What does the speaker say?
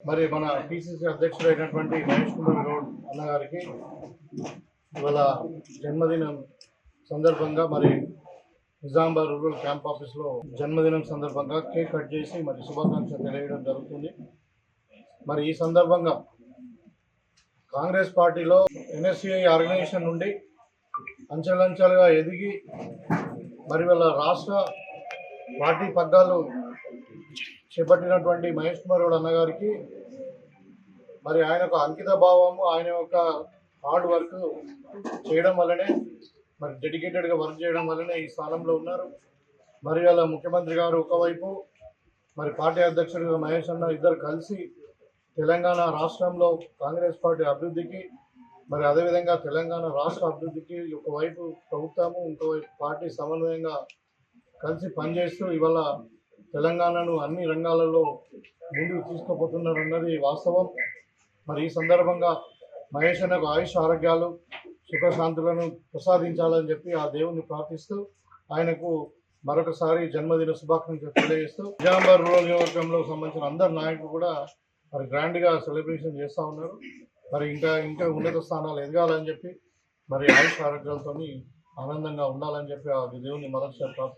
మరి మన పిసిసి అధ్యక్షుడు అయినటువంటి మహేష్ కుమార్ గౌడ్ అన్నగారికి ఇవాళ జన్మదినం సందర్భంగా మరి నిజామాబాద్ రూరల్ క్యాంప్ ఆఫీస్లో జన్మదినం సందర్భంగా కేక్ కట్ చేసి మరి శుభాకాంక్షలు తెలియడం జరుగుతుంది. మరి ఈ సందర్భంగా కాంగ్రెస్ పార్టీలో ఎన్ఎస్సిఐ ఆర్గనైజేషన్ నుండి అంచెలంచెలుగా ఎదిగి మరి వాళ్ళ రాష్ట్ర పార్టీ పగ్గాలు చేపట్టినటువంటి మహేష్ కుమార్ గౌడ్ అన్నగారికి మరి ఆయన యొక్క అంకిత భావము, ఆయన యొక్క హార్డ్ వర్క్ చేయడం వల్లనే, మరి డెడికేటెడ్గా వర్క్ చేయడం వల్లనే ఈ స్థానంలో ఉన్నారు. మరి వాళ్ళ ముఖ్యమంత్రి గారు ఒకవైపు, మరి పార్టీ అధ్యక్షుడు మహేష్ అన్న ఇద్దరు కలిసి తెలంగాణ రాష్ట్రంలో కాంగ్రెస్ పార్టీ అభివృద్ధికి, మరి అదేవిధంగా తెలంగాణ రాష్ట్ర అభివృద్ధికి ఒకవైపు ప్రభుత్వము, ఇంకోవైపు పార్టీ సమన్వయంగా కలిసి పనిచేస్తూ ఇవాళ తెలంగాణను అన్ని రంగాలలో ముందుకు తీసుకుపోతున్నారు అన్నది వాస్తవం. మరి ఈ సందర్భంగా మహేష్ అన్నకు ఆయుష్ ఆరోగ్యాలు సుఖశాంతులను ప్రసాదించాలని చెప్పి ఆ దేవుణ్ణి ప్రార్థిస్తూ ఆయనకు మరొకసారి జన్మదిన శుభాకాంక్షలు తెలియజేస్తూ నిజామాబాద్ రూరల్ నియోజకవర్గంలో సంబంధించిన అందరు నాయకులు కూడా మరి గ్రాండ్గా సెలబ్రేషన్ చేస్తూ ఉన్నారు. మరి ఇంకా ఉన్నత స్థానాలు ఎదగాలని చెప్పి, మరి ఆయుష్ ఆరోగ్యాలతో ఆనందంగా ఉండాలని చెప్పి ఆ దేవుని మరొకసారి ప్రార్థిస్తారు.